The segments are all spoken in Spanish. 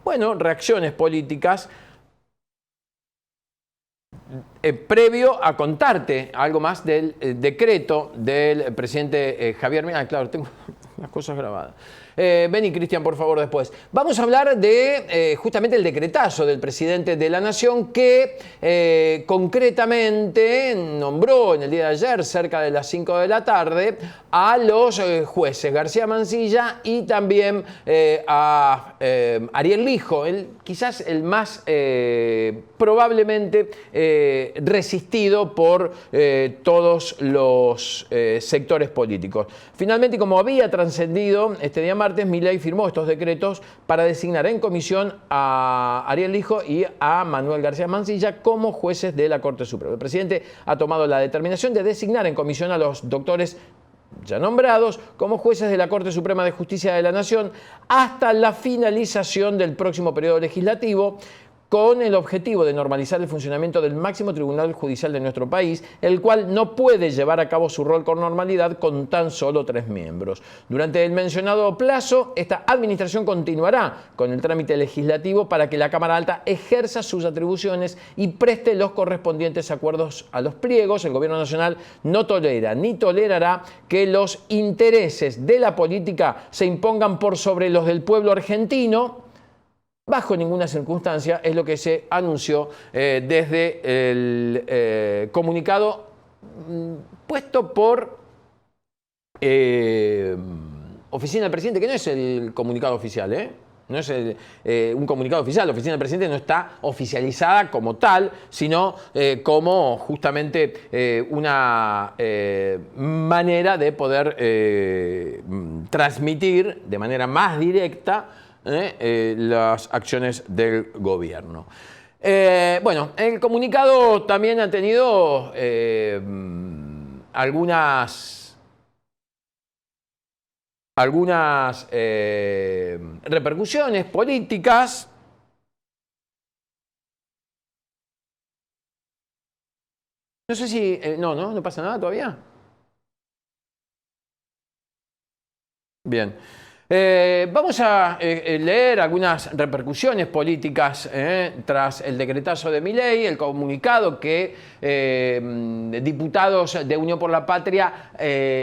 bueno, reacciones políticas previo a contarte algo más del decreto del presidente Javier Milei. Ah, claro, tengo las cosas grabadas. Vení, Cristian, por favor, después. Vamos a hablar de justamente el decretazo del presidente de la Nación que concretamente nombró en el día de ayer, cerca de las 5 de la tarde, a los jueces García Mansilla y también a Ariel Lijo, quizás el más probablemente resistido por todos los sectores políticos. Finalmente, como había trascendido este día martes, Milei firmó estos decretos para designar en comisión a Ariel Lijo y a Manuel García Mansilla como jueces de la Corte Suprema. El presidente ha tomado la determinación de designar en comisión a los doctores ya nombrados como jueces de la Corte Suprema de Justicia de la Nación hasta la finalización del próximo periodo legislativo, con el objetivo de normalizar el funcionamiento del máximo tribunal judicial de nuestro país, el cual no puede llevar a cabo su rol con normalidad con tan solo 3 miembros. Durante el mencionado plazo, esta administración continuará con el trámite legislativo para que la Cámara Alta ejerza sus atribuciones y preste los correspondientes acuerdos a los pliegos. El Gobierno Nacional no tolera ni tolerará que los intereses de la política se impongan por sobre los del pueblo argentino. Bajo ninguna circunstancia, es lo que se anunció desde el comunicado puesto por Oficina del Presidente, que no es el comunicado oficial, no es un comunicado oficial. La Oficina del Presidente no está oficializada como tal, sino como justamente una manera de poder transmitir de manera más directa las acciones del gobierno. Bueno, el comunicado también ha tenido algunas repercusiones políticas. No sé si... no pasa nada todavía. Bien. Vamos a leer algunas repercusiones políticas tras el decretazo de Milei, el comunicado que diputados de Unión por la Patria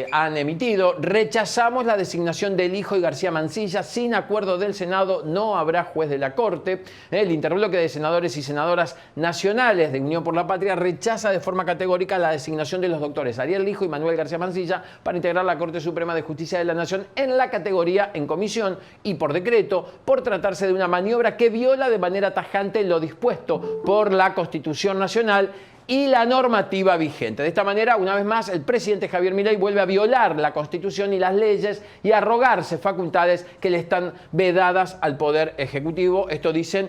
han emitido. Rechazamos la designación de Lijo y García Mansilla. Sin acuerdo del Senado no habrá juez de la Corte. El interbloque de senadores y senadoras nacionales de Unión por la Patria rechaza de forma categórica la designación de los doctores Ariel Lijo y Manuel García Mansilla para integrar la Corte Suprema de Justicia de la Nación en la categoría en comisión y por decreto, por tratarse de una maniobra que viola de manera tajante lo dispuesto por la Constitución Nacional y la normativa vigente. De esta manera, una vez más, el presidente Javier Milei vuelve a violar la Constitución y las leyes y a arrogarse facultades que le están vedadas al Poder Ejecutivo. Esto dicen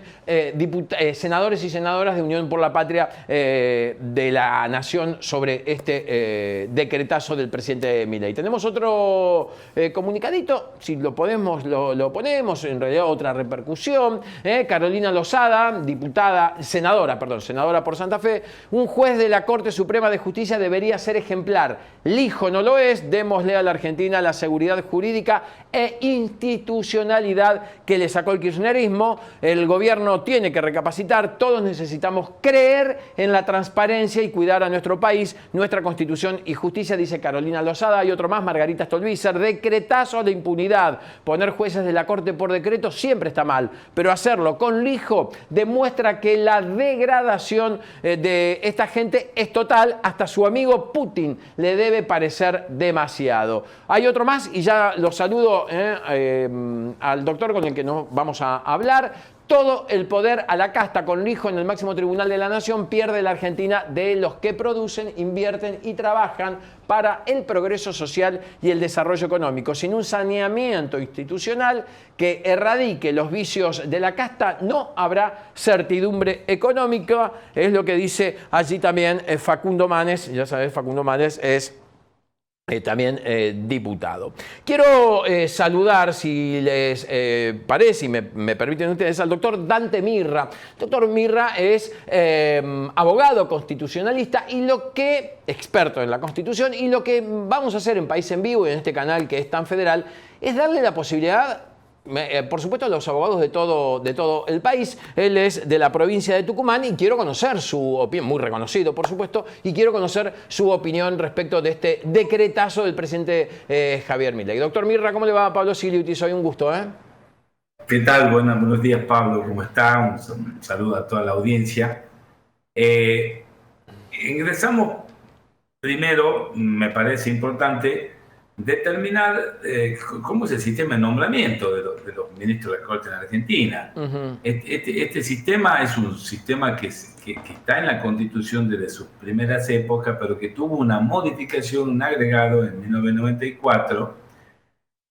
senadores y senadoras de Unión por la Patria de la Nación sobre este decretazo del presidente Milei. Tenemos otro comunicadito, si lo podemos, lo ponemos, en realidad otra repercusión. Carolina Lozada, senadora por Santa Fe. Un juez de la Corte Suprema de Justicia debería ser ejemplar. Lijo no lo es. Démosle a la Argentina la seguridad jurídica e institucionalidad que le sacó el kirchnerismo. El gobierno tiene que recapacitar. Todos necesitamos creer en la transparencia y cuidar a nuestro país, nuestra Constitución y justicia, dice Carolina Lozada. Y otro más, Margarita Stolbizer. Decretazo de impunidad. Poner jueces de la Corte por decreto siempre está mal, pero hacerlo con Lijo demuestra que la degradación de esta gente es total. Hasta su amigo Putin le debe parecer demasiado. Hay otro más y ya lo saludo al doctor con el que nos vamos a hablar. Todo el poder a la casta con Lijo en el máximo tribunal de la Nación. Pierde la Argentina de los que producen, invierten y trabajan para el progreso social y el desarrollo económico. Sin un saneamiento institucional que erradique los vicios de la casta, no habrá certidumbre económica. Es lo que dice allí también Facundo Manes. Ya sabes, Facundo Manes es también diputado. Quiero saludar, si les parece y me permiten ustedes, al doctor Dante Mirra. Doctor Mirra es abogado constitucionalista y experto en la Constitución, y lo que vamos a hacer en País en Vivo y en este canal que es tan federal es darle la posibilidad por supuesto, los abogados de todo el país. Él es de la provincia de Tucumán y quiero conocer su opinión, muy reconocido, por supuesto, y quiero conocer su opinión respecto de este decretazo del presidente Javier Milei. Doctor Mirra, ¿cómo le va? Pablo Siliutis, hoy un gusto, ¿eh? ¿Qué tal? Buenos días, Pablo. ¿Cómo está? Un saludo a toda la audiencia. Ingresamos primero, me parece importante, determinar cómo es el sistema de nombramiento de los ministros de la Corte en Argentina. Este sistema es un sistema que está en la Constitución desde sus primeras épocas, pero que tuvo una modificación, un agregado en 1994,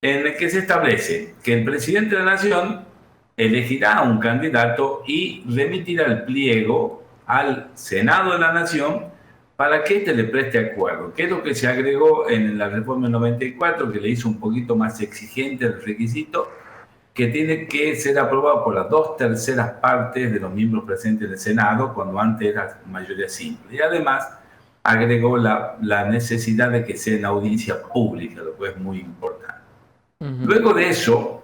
en el que se establece que el presidente de la Nación elegirá a un candidato y remitirá el pliego al Senado de la Nación para que éste le preste acuerdo. ¿Qué es lo que se agregó en la reforma del 94, que le hizo un poquito más exigente el requisito? Que tiene que ser aprobado por las 2/3 partes de los miembros presentes del Senado, cuando antes era mayoría simple. Y además agregó la necesidad de que sea en audiencia pública, lo cual es muy importante. Luego de eso,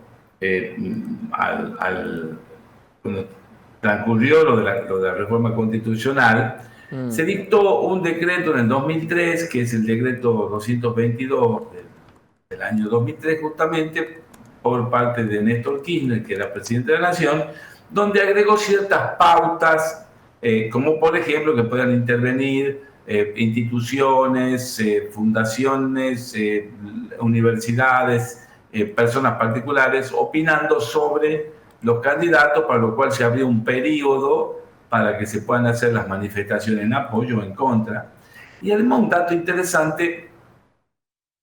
cuando transcurrió lo de la reforma constitucional, se dictó un decreto en el 2003, que es el decreto 222 del año 2003, justamente por parte de Néstor Kirchner, que era presidente de la Nación, donde agregó ciertas pautas, como por ejemplo que puedan intervenir instituciones, fundaciones, universidades, personas particulares opinando sobre los candidatos, para lo cual se abrió un periodo para que se puedan hacer las manifestaciones en apoyo o en contra. Y además un dato interesante,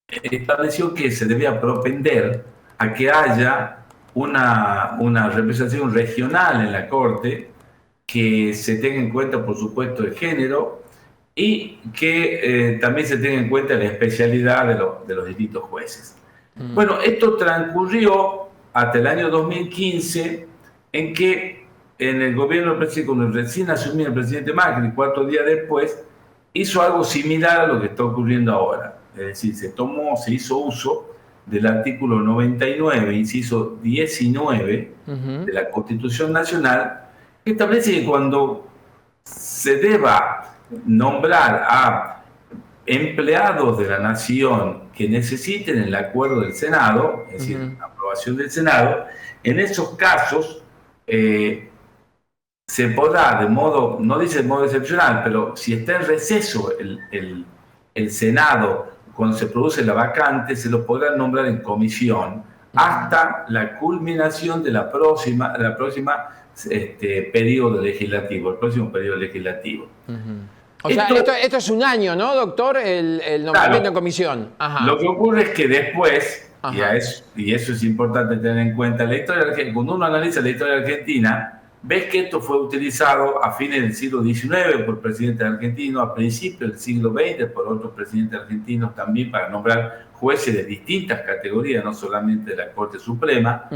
estableció que se debía propender a que haya una representación regional en la Corte, que se tenga en cuenta, por supuesto, el género y que también se tenga en cuenta la especialidad de los distintos jueces. Bueno, esto transcurrió hasta el año 2015, en que en el gobierno del presidente, cuando recién asumió el presidente Macri, 4 días después, hizo algo similar a lo que está ocurriendo ahora. Es decir, se hizo uso del artículo 99, inciso 19 de la Constitución Nacional, que establece que cuando se deba nombrar a empleados de la Nación que necesiten el acuerdo del Senado, es decir, la aprobación del Senado, en esos casos se podrá de modo, no dice de modo excepcional, pero si está en receso el Senado, cuando se produce la vacante, se lo podrá nombrar en comisión hasta la culminación de la próxima periodo legislativo, el próximo periodo legislativo. O sea, esto es un año, ¿no, doctor? El nombramiento en comisión. Ajá. Lo que ocurre es que después, y eso es importante tener en cuenta, la historia, cuando uno analiza la historia argentina, ves que esto fue utilizado a fines del siglo XIX por presidentes argentinos, a principios del siglo XX por otros presidentes argentinos también, para nombrar jueces de distintas categorías, no solamente de la Corte Suprema.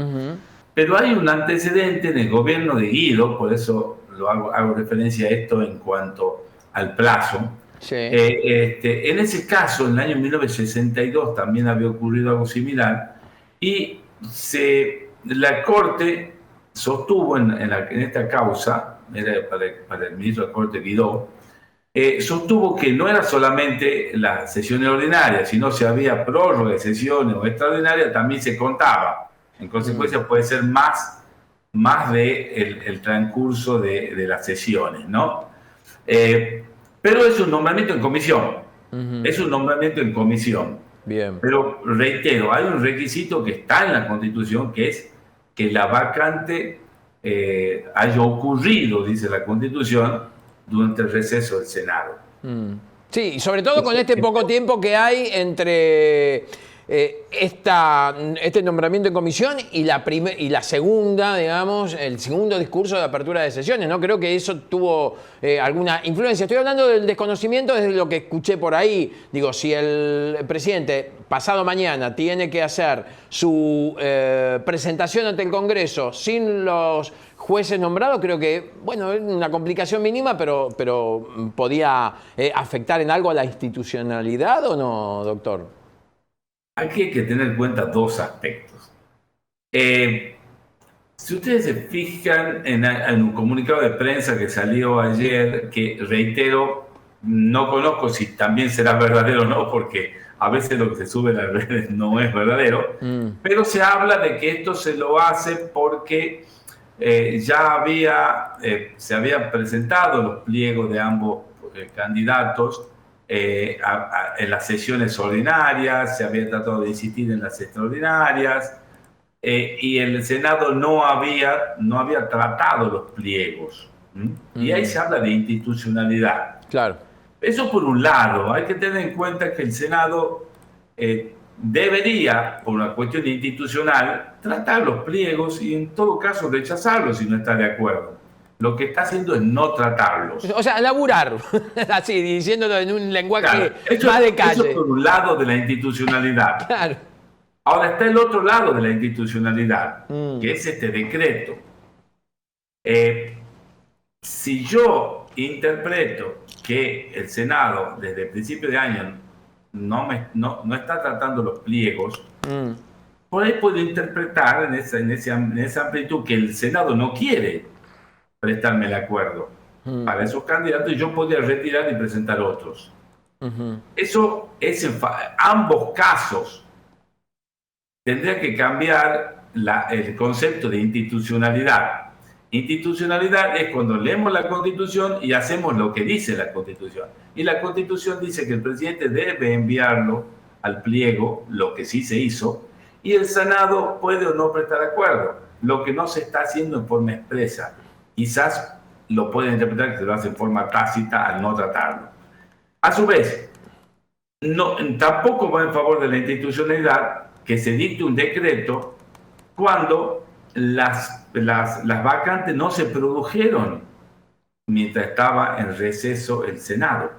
Pero hay un antecedente en el gobierno de Guido, por eso hago referencia a esto en cuanto al plazo. Sí. En ese caso, en el año 1962 también había ocurrido algo similar, y la Corte sostuvo en esta causa, era para el ministro de la Corte Guidó, sostuvo que no era solamente las sesiones ordinarias, sino si había prórroga de sesiones o extraordinarias, también se contaba. En consecuencia, puede ser más de el transcurso de las sesiones, ¿no? Pero es un nombramiento en comisión. Es un nombramiento en comisión. Bien. Pero reitero, hay un requisito que está en la Constitución, que es que la vacante haya ocurrido, dice la Constitución, durante el receso del Senado. Sí, y sobre todo con este poco tiempo que hay entre este nombramiento en comisión y la segunda, digamos, el segundo discurso de apertura de sesiones, ¿no? Creo que eso tuvo alguna influencia. Estoy hablando del desconocimiento desde lo que escuché por ahí. Digo, si el presidente pasado mañana tiene que hacer su presentación ante el Congreso sin los jueces nombrados, creo que, bueno, es una complicación mínima, pero podía afectar en algo a la institucionalidad, ¿o no, doctor? Aquí hay que tener en cuenta dos aspectos. Si ustedes se fijan en un comunicado de prensa que salió ayer, que reitero, no conozco si también será verdadero o no, porque a veces lo que se sube en las redes no es verdadero, pero se habla de que esto se lo hace porque se habían presentado los pliegos de ambos candidatos en las sesiones ordinarias, se había tratado de insistir en las extraordinarias, y el Senado no había tratado los pliegos. Y ahí se habla de institucionalidad. Claro. Eso por un lado. Hay que tener en cuenta que el Senado debería, por una cuestión institucional, tratar los pliegos y en todo caso rechazarlos si no está de acuerdo. Lo que está haciendo es no tratarlos. O sea, laburar, así, diciéndolo en un lenguaje claro, más de calle. Eso por un lado de la institucionalidad. Claro. Ahora está el otro lado de la institucionalidad, que es este decreto. Si yo interpreto que el Senado desde el principio de año no está tratando los pliegos, por ahí puedo interpretar en esa amplitud que el Senado no quiere prestarme el acuerdo para esos candidatos y yo podría retirar y presentar otros. Eso es en ambos casos. Tendría que cambiar el concepto de institucionalidad. Institucionalidad es cuando leemos la Constitución y hacemos lo que dice la Constitución. Y la Constitución dice que el presidente debe enviarlo al pliego, lo que sí se hizo, y el Senado puede o no prestar acuerdo, lo que no se está haciendo en forma expresa. Quizás lo pueden interpretar que se lo hace en forma tácita al no tratarlo. A su vez, tampoco va en favor de la institucionalidad que se dicte un decreto cuando las vacantes no se produjeron mientras estaba en receso el Senado.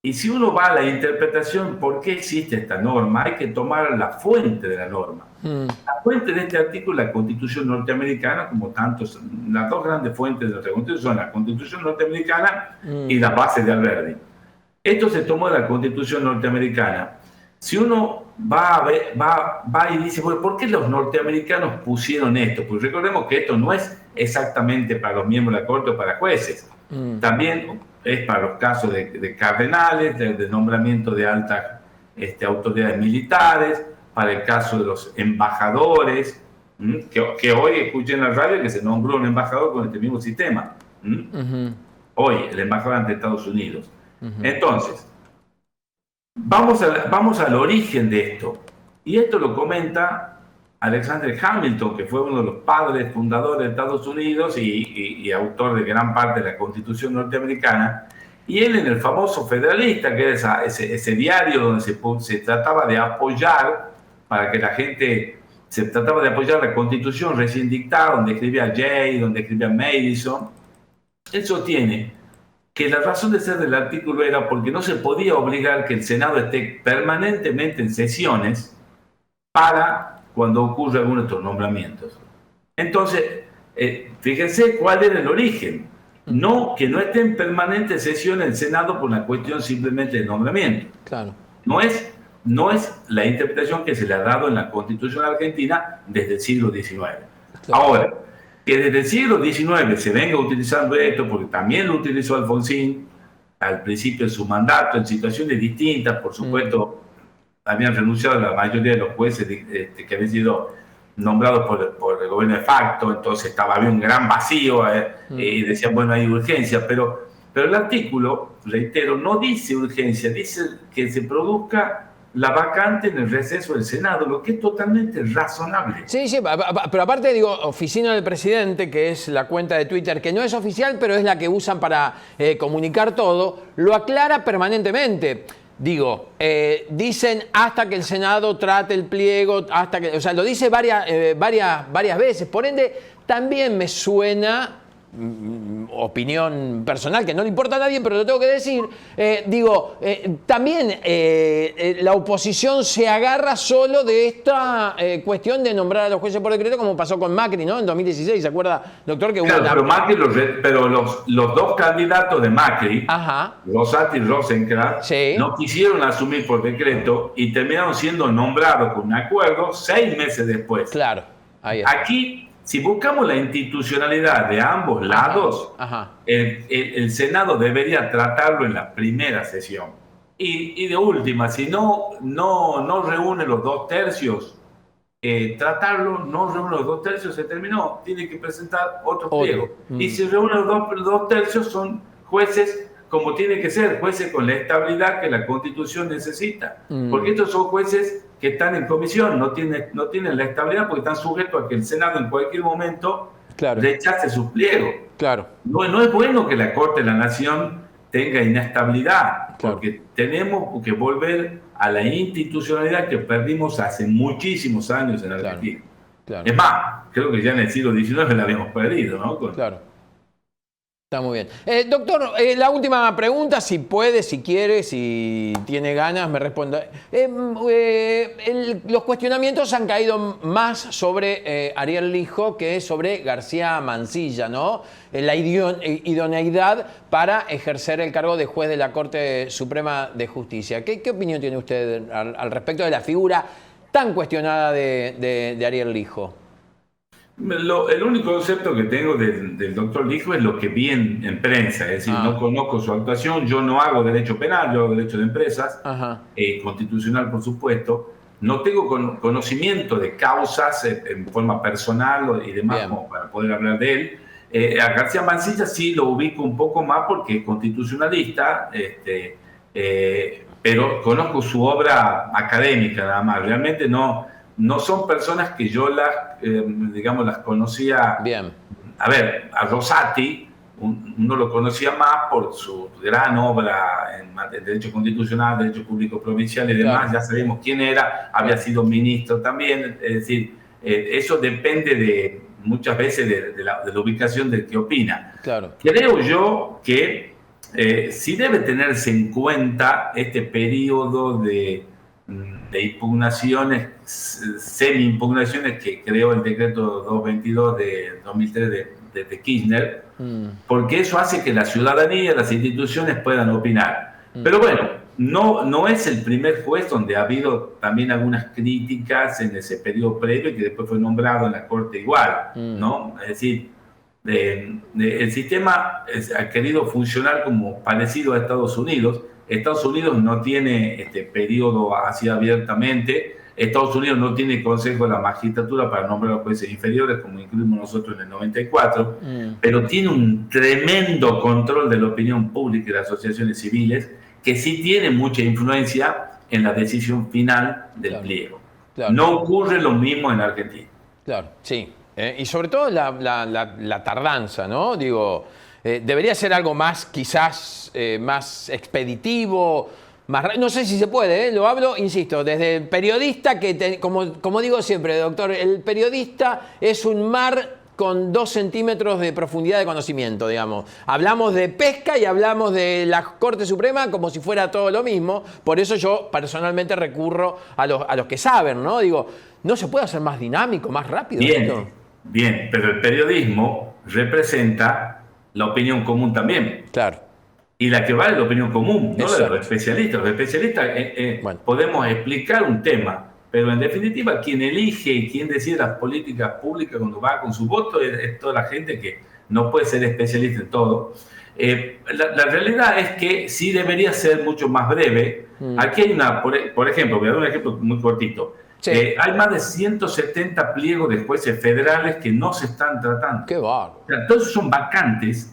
Y si uno va a la interpretación, ¿por qué existe esta norma? Hay que tomar la fuente de la norma. La fuente de este artículo es la Constitución norteamericana, como tantos, las dos grandes fuentes de nuestra Constitución son la Constitución norteamericana y la base de Alberdi. Esto se tomó de la Constitución norteamericana. Si uno va y dice, bueno, ¿por qué los norteamericanos pusieron esto? Pues recordemos que esto no es exactamente para los miembros de la Corte o para jueces. También es para los casos de cardenales, de nombramiento de altas autoridades militares, para el caso de los embajadores, que hoy escuché en la radio que se nombró un embajador con este mismo sistema. Hoy, el embajador ante Estados Unidos. Entonces, vamos al origen de esto. Y esto lo comenta Alexander Hamilton, que fue uno de los padres fundadores de Estados Unidos y autor de gran parte de la Constitución norteamericana. Y él en el famoso Federalista, que era ese diario donde se trataba de apoyar, para que la gente, se trataba de apoyar la Constitución recién dictada, donde escribía Jay, donde escribía Madison. Él sostiene que la razón de ser del artículo era porque no se podía obligar que el Senado esté permanentemente en sesiones para cuando ocurre alguno de estos nombramientos. Entonces, fíjense cuál era el origen. No, que no esté en permanente sesión el Senado por una cuestión simplemente de nombramiento. Claro. No es la interpretación que se le ha dado en la Constitución argentina desde el siglo XIX. Claro. Ahora, que desde el siglo XIX se venga utilizando esto, porque también lo utilizó Alfonsín al principio de su mandato, en situaciones distintas, por supuesto, habían renunciado la mayoría de los jueces que habían sido nombrados por el gobierno de facto, entonces había un gran vacío y decían, bueno, hay urgencia, pero el artículo, reitero, no dice urgencia, dice que se produzca la vacante en el receso del Senado, lo que es totalmente razonable. Sí, pero aparte digo, Oficina del Presidente, que es la cuenta de Twitter, que no es oficial, pero es la que usan para comunicar todo, lo aclara permanentemente. Digo, dicen hasta que el Senado trate el pliego, o sea, lo dice varias veces. Por ende, también me suena, opinión personal que no le importa a nadie, pero lo tengo que decir, también la oposición se agarra solo de esta cuestión de nombrar a los jueces por decreto, como pasó con Macri, ¿no? En 2016, ¿se acuerda, doctor? Que claro, pero Macri, los dos candidatos de Macri, ajá, Rosati y Rosenkrantz, sí, no quisieron asumir por decreto y terminaron siendo nombrados con un acuerdo 6 meses después. Claro. Ahí está. Aquí, si buscamos la institucionalidad de ambos lados, Ajá. el Senado debería tratarlo en la primera sesión. Y de última, si no reúne los 2/3, tratarlo, no reúne los 2/3, se terminó, tiene que presentar otro pliego. Y si reúne los 2/3, son jueces como tiene que ser, jueces con la estabilidad que la Constitución necesita. Porque estos son jueces que están en comisión, no tienen la estabilidad porque están sujetos a que el Senado en cualquier momento rechace sus pliegos. Claro. No es bueno que la Corte de la Nación tenga inestabilidad, porque tenemos que volver a la institucionalidad que perdimos hace muchísimos años en Argentina. Claro. Es más, creo que ya en el siglo XIX la habíamos perdido, ¿no? Claro. Está muy bien. Doctor, la última pregunta, si puede, si quiere, si tiene ganas, me responda. Los cuestionamientos han caído más sobre Ariel Lijo que sobre García Mansilla, ¿no? La idoneidad para ejercer el cargo de juez de la Corte Suprema de Justicia. ¿Qué opinión tiene usted al respecto de la figura tan cuestionada de Ariel Lijo? El único concepto que tengo del doctor Lijo es lo que vi en prensa, es decir, no conozco su actuación, yo no hago derecho penal, yo hago derecho de empresas, constitucional por supuesto, no tengo conocimiento de causas en forma personal y demás como para poder hablar de él. A García Mansilla sí lo ubico un poco más porque es constitucionalista, pero conozco su obra académica nada más, realmente no son personas que yo las conocía. Bien. A ver, a Rosati, uno lo conocía más por su gran obra en Derecho Constitucional, Derecho Público Provincial y demás. Ya sabemos quién era, había sido ministro también. Es decir, eso depende muchas veces de la ubicación del que opina. Claro. Creo yo que sí debe tenerse en cuenta este periodo de impugnaciones, semi-impugnaciones que creó el decreto 222 de 2003 de Kirchner, porque eso hace que la ciudadanía, las instituciones puedan opinar. Pero bueno, no es el primer juez donde ha habido también algunas críticas en ese periodo previo y que después fue nombrado en la Corte igual, ¿no? Es decir, el sistema ha querido funcionar como parecido a Estados Unidos. Estados Unidos no tiene este periodo así abiertamente. Estados Unidos no tiene consejo de la magistratura para nombrar a los jueces inferiores, como incluimos nosotros en el 94, pero tiene un tremendo control de la opinión pública y de las asociaciones civiles, que sí tiene mucha influencia en la decisión final del pliego. No ocurre lo mismo en Argentina. Claro, sí. Y sobre todo la tardanza, ¿no? Digo, debería ser algo más, quizás, más expeditivo, no sé si se puede, lo hablo, insisto, desde el periodista que, como digo siempre, doctor, el periodista es un mar con 2 centímetros de profundidad de conocimiento, digamos. Hablamos de pesca y hablamos de la Corte Suprema como si fuera todo lo mismo. Por eso yo personalmente recurro a los que saben, ¿no? Digo, ¿no se puede hacer más dinámico, más rápido esto? Bien, pero el periodismo representa la opinión común también. Claro. Y la que vale es la opinión común, no la de los especialistas. Los especialistas podemos explicar un tema, pero en definitiva quien elige y quien decide las políticas públicas cuando va con su voto es toda la gente que no puede ser especialista en todo. La realidad es que sí debería ser mucho más breve. Aquí hay por ejemplo, voy a dar un ejemplo muy cortito. Sí. Hay más de 170 pliegos de jueces federales que no se están tratando. ¡Qué bárbaro! O sea, todos son vacantes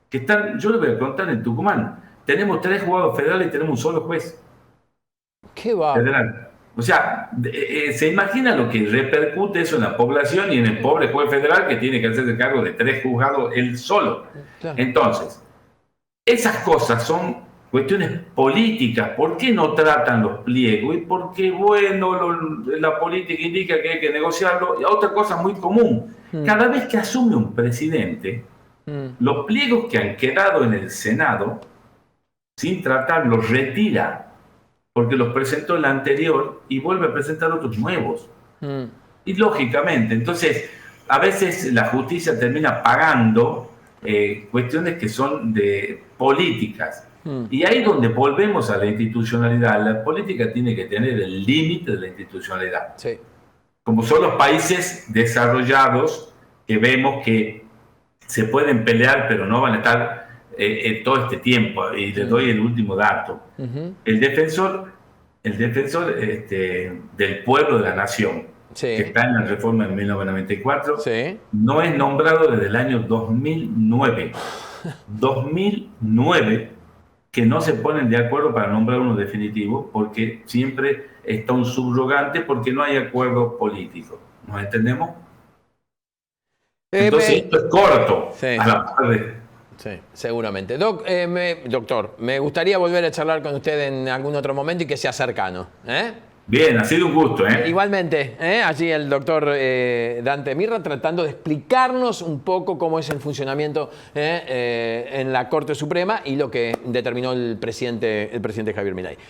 que están, yo les voy a contar, en Tucumán. Tenemos 3 juzgados federales y tenemos un solo juez. ¡Qué bárbaro! Federal. O sea, se imagina lo que repercute eso en la población y en el pobre juez federal que tiene que hacerse cargo de 3 juzgados él solo. Claro. Entonces, esas cosas son cuestiones políticas. ¿Por qué no tratan los pliegos? Y porque, bueno, la política indica que hay que negociarlo. Y otra cosa muy común, cada vez que asume un presidente, los pliegos que han quedado en el Senado, sin tratar, los retira, porque los presentó el anterior y vuelve a presentar otros nuevos. Y lógicamente, entonces, a veces la justicia termina pagando cuestiones que son de políticas. Y ahí es donde volvemos a la institucionalidad. La política tiene que tener el límite de la institucionalidad. Sí. como son los países desarrollados, que vemos que se pueden pelear, pero no van a estar todo este tiempo. Y les doy el último dato. El defensor del pueblo de la nación, que está en la reforma de 1994, no es nombrado desde el año 2009. 2009, que no se ponen de acuerdo para nombrar uno definitivo, porque siempre está un subrogante, porque no hay acuerdo político. ¿Nos entendemos? Entonces esto es corto a la par de... Sí, seguramente. Doctor, me gustaría volver a charlar con usted en algún otro momento y que sea cercano. Bien, ha sido un gusto. Igualmente, allí el doctor Dante Mirra tratando de explicarnos un poco cómo es el funcionamiento en la Corte Suprema y lo que determinó el presidente Javier Milei.